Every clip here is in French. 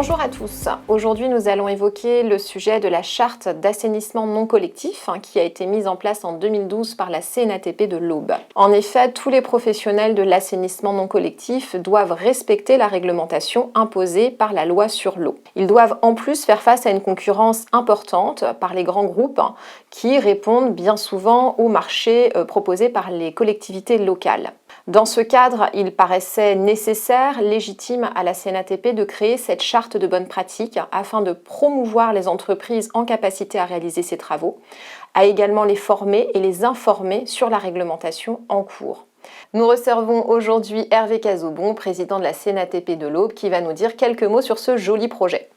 Bonjour à tous, aujourd'hui nous allons évoquer le sujet de la charte d'assainissement non collectif qui a été mise en place en 2012 par la CNATP de l'Aube. En effet, tous les professionnels de l'assainissement non collectif doivent respecter la réglementation imposée par la loi sur l'eau. Ils doivent en plus faire face à une concurrence importante par les grands groupes qui répondent bien souvent aux marchés proposés par les collectivités locales. Dans ce cadre, il paraissait nécessaire, légitime à la CNATP de créer cette charte de bonnes pratiques afin de promouvoir les entreprises en capacité à réaliser ces travaux, à également les former et les informer sur la réglementation en cours. Nous recevons aujourd'hui Hervé Cazobon, président de la CNATP de l'Aube, qui va nous dire quelques mots sur ce joli projet.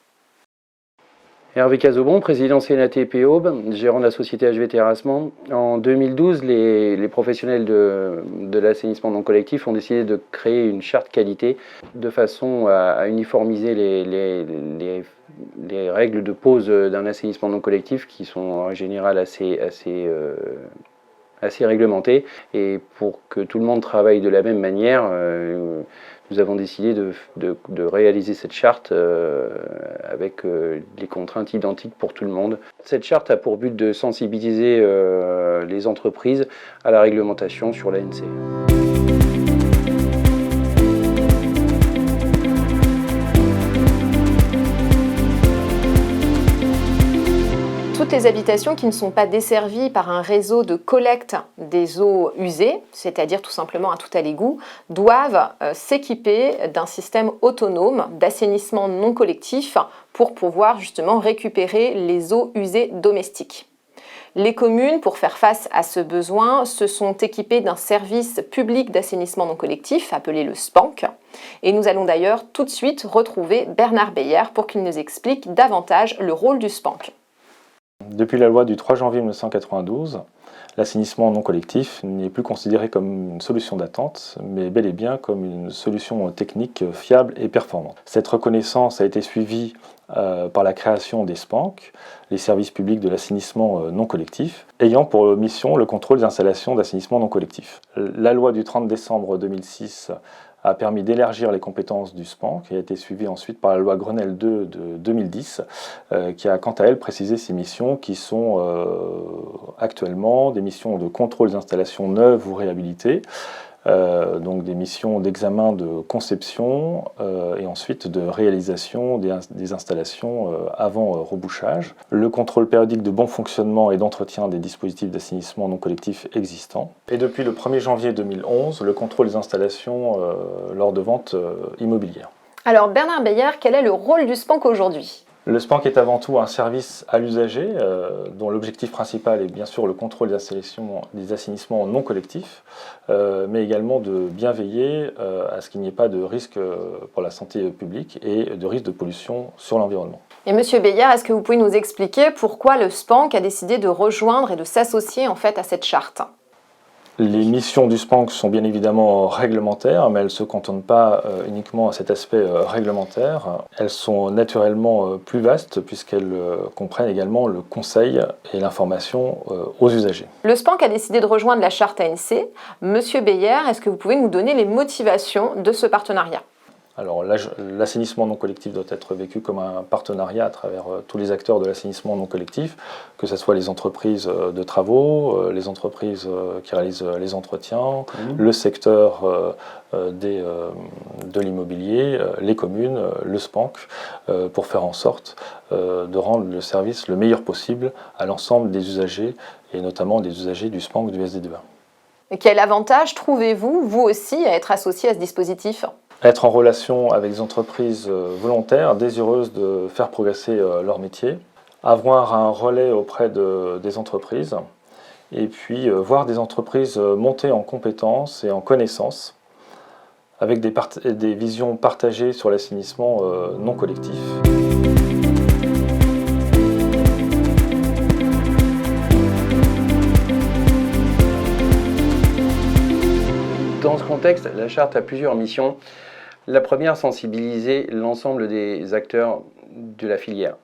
Hervé Cazobon, président CNATP Aube, gérant de la société HV Terrassement. En 2012, les professionnels de l'assainissement non collectif ont décidé de créer une charte qualité de façon à uniformiser les règles de pose d'un assainissement non collectif qui sont en général assez réglementées. Et pour que tout le monde travaille de la même manière, nous avons décidé de réaliser cette charte avec les contraintes identiques pour tout le monde. Cette charte a pour but de sensibiliser les entreprises à la réglementation sur l'ANC. Toutes les habitations qui ne sont pas desservies par un réseau de collecte des eaux usées, c'est-à-dire tout simplement un tout à l'égout, doivent s'équiper d'un système autonome d'assainissement non collectif pour pouvoir justement récupérer les eaux usées domestiques. Les communes, pour faire face à ce besoin, se sont équipées d'un service public d'assainissement non collectif appelé le SPANC. Et nous allons d'ailleurs tout de suite retrouver Bernard Beyer pour qu'il nous explique davantage le rôle du SPANC. Depuis la loi du 3 janvier 1992, l'assainissement non collectif n'est plus considéré comme une solution d'attente, mais bel et bien comme une solution technique fiable et performante. Cette reconnaissance a été suivie par la création des SPANC, les services publics de l'assainissement non collectif, ayant pour mission le contrôle des installations d'assainissement non collectif. La loi du 30 décembre 2006 a permis d'élargir les compétences du SPANC, qui a été suivie ensuite par la loi Grenelle 2 de 2010, qui a quant à elle précisé ses missions qui sont actuellement des missions de contrôle des installations neuves ou réhabilitées, donc des missions d'examen de conception et ensuite de réalisation des installations avant rebouchage, le contrôle périodique de bon fonctionnement et d'entretien des dispositifs d'assainissement non collectif existants, et depuis le 1er janvier 2011, le contrôle des installations lors de ventes immobilières. Alors Bernard Beyer, quel est le rôle du SPANC aujourd'hui ? Le SPANC est avant tout un service à l'usager, dont l'objectif principal est bien sûr le contrôle des assainissements non collectifs, mais également de bien veiller à ce qu'il n'y ait pas de risque pour la santé publique et de risque de pollution sur l'environnement. Et Monsieur Beyer, est-ce que vous pouvez nous expliquer pourquoi le SPANC a décidé de rejoindre et de s'associer en fait à cette charte ? Les missions du SPANC sont bien évidemment réglementaires, mais elles ne se cantonnent pas uniquement à cet aspect réglementaire. Elles sont naturellement plus vastes puisqu'elles comprennent également le conseil et l'information aux usagers. Le SPANC a décidé de rejoindre la charte ANC. Monsieur Beyer, est-ce que vous pouvez nous donner les motivations de ce partenariat ? Alors l'assainissement non collectif doit être vécu comme un partenariat à travers tous les acteurs de l'assainissement non collectif, que ce soit les entreprises de travaux, les entreprises qui réalisent les entretiens, le secteur de l'immobilier, les communes, le SPANC, pour faire en sorte de rendre le service le meilleur possible à l'ensemble des usagers, et notamment des usagers du SPANC du SD2A. Et quel avantage trouvez-vous, vous aussi, à être associé à ce dispositif ? Être en relation avec des entreprises volontaires, désireuses de faire progresser leur métier, avoir un relais auprès des entreprises, et puis voir des entreprises monter en compétences et en connaissances, avec des visions partagées sur l'assainissement non collectif. Dans ce contexte, la charte a plusieurs missions. La première, sensibiliser l'ensemble des acteurs de la filière.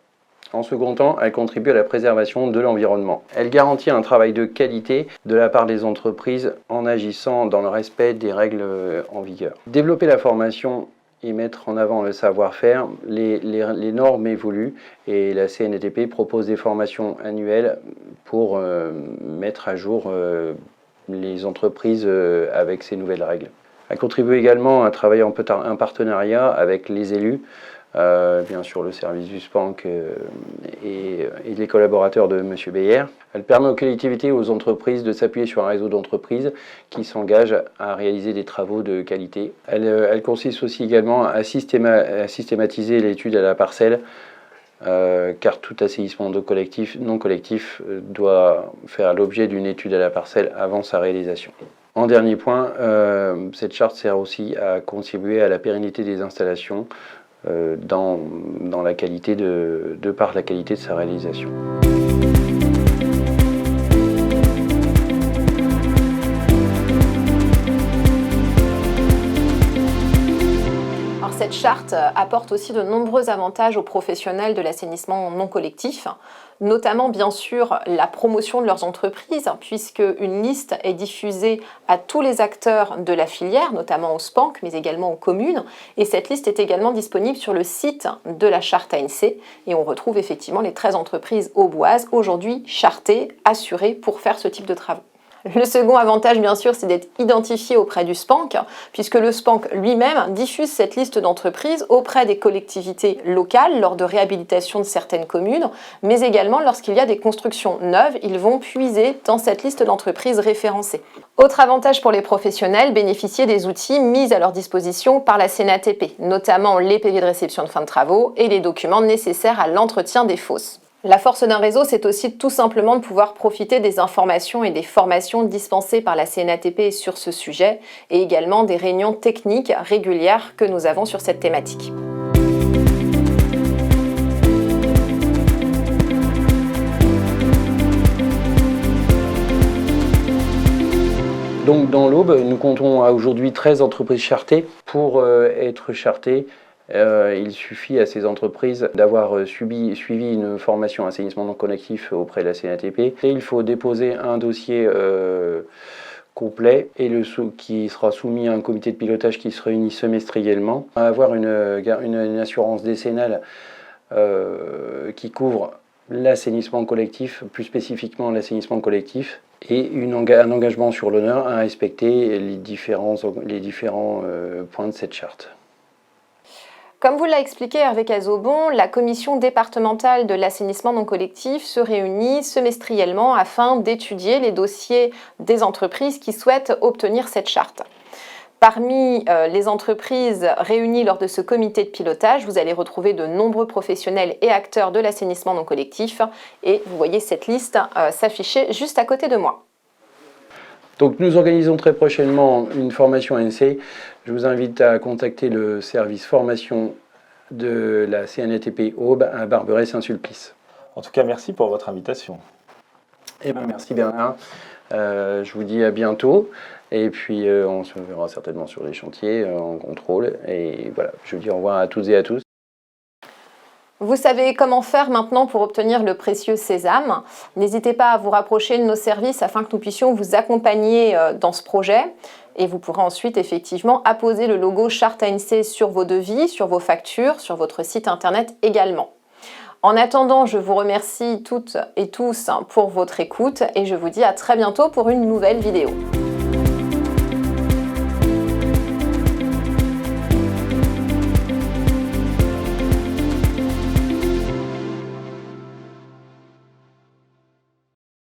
En second temps, elle contribue à la préservation de l'environnement. Elle garantit un travail de qualité de la part des entreprises en agissant dans le respect des règles en vigueur. Développer la formation et mettre en avant le savoir-faire, les normes évoluent et la CNATP propose des formations annuelles pour mettre à jour les entreprises avec ces nouvelles règles. Elle contribue également à travailler en partenariat avec les élus, bien sûr le service du SPANC et les collaborateurs de M. Beyer. Elle permet aux collectivités et aux entreprises de s'appuyer sur un réseau d'entreprises qui s'engagent à réaliser des travaux de qualité. Elle consiste aussi également à systématiser l'étude à la parcelle, car tout assainissement non collectif doit faire l'objet d'une étude à la parcelle avant sa réalisation. En dernier point, cette charte sert aussi à contribuer à la pérennité des installations dans la qualité de par la qualité de sa réalisation. Cette charte apporte aussi de nombreux avantages aux professionnels de l'assainissement non collectif, notamment bien sûr la promotion de leurs entreprises, puisque une liste est diffusée à tous les acteurs de la filière, notamment au SPANC, mais également aux communes, et cette liste est également disponible sur le site de la charte ANC, et on retrouve effectivement les 13 entreprises auboises aujourd'hui chartées, assurées pour faire ce type de travaux. Le second avantage, bien sûr, c'est d'être identifié auprès du SPANC, puisque le SPANC lui-même diffuse cette liste d'entreprises auprès des collectivités locales lors de réhabilitation de certaines communes, mais également lorsqu'il y a des constructions neuves, ils vont puiser dans cette liste d'entreprises référencées. Autre avantage pour les professionnels, bénéficier des outils mis à leur disposition par la CNATP, notamment les PV de réception de fin de travaux et les documents nécessaires à l'entretien des fosses. La force d'un réseau, c'est aussi tout simplement de pouvoir profiter des informations et des formations dispensées par la CNATP sur ce sujet et également des réunions techniques régulières que nous avons sur cette thématique. Donc dans l'Aube, nous comptons aujourd'hui 13 entreprises chartées. Pour être chartées, il suffit à ces entreprises d'avoir suivi une formation assainissement non collectif auprès de la CNATP. Et il faut déposer un dossier complet et qui sera soumis à un comité de pilotage qui se réunit semestriellement. Avoir une assurance décennale qui couvre l'assainissement collectif, plus spécifiquement l'assainissement collectif, et un engagement sur l'honneur à respecter les différents points de cette charte. Comme vous l'a expliqué Hervé Cazobon, la commission départementale de l'assainissement non collectif se réunit semestriellement afin d'étudier les dossiers des entreprises qui souhaitent obtenir cette charte. Parmi les entreprises réunies lors de ce comité de pilotage, vous allez retrouver de nombreux professionnels et acteurs de l'assainissement non collectif et vous voyez cette liste s'afficher juste à côté de moi. Donc nous organisons très prochainement une formation ANC. Je vous invite à contacter le service formation de la CNATP Aube à Barberet-Saint-Sulpice. En tout cas, merci pour votre invitation. Eh bien, merci Bernard. Je vous dis à bientôt. Et puis on se verra certainement sur les chantiers en contrôle. Et voilà, je vous dis au revoir à toutes et à tous. Vous savez comment faire maintenant pour obtenir le précieux sésame. N'hésitez pas à vous rapprocher de nos services afin que nous puissions vous accompagner dans ce projet. Et vous pourrez ensuite effectivement apposer le logo Charte ANC sur vos devis, sur vos factures, sur votre site internet également. En attendant, je vous remercie toutes et tous pour votre écoute et je vous dis à très bientôt pour une nouvelle vidéo.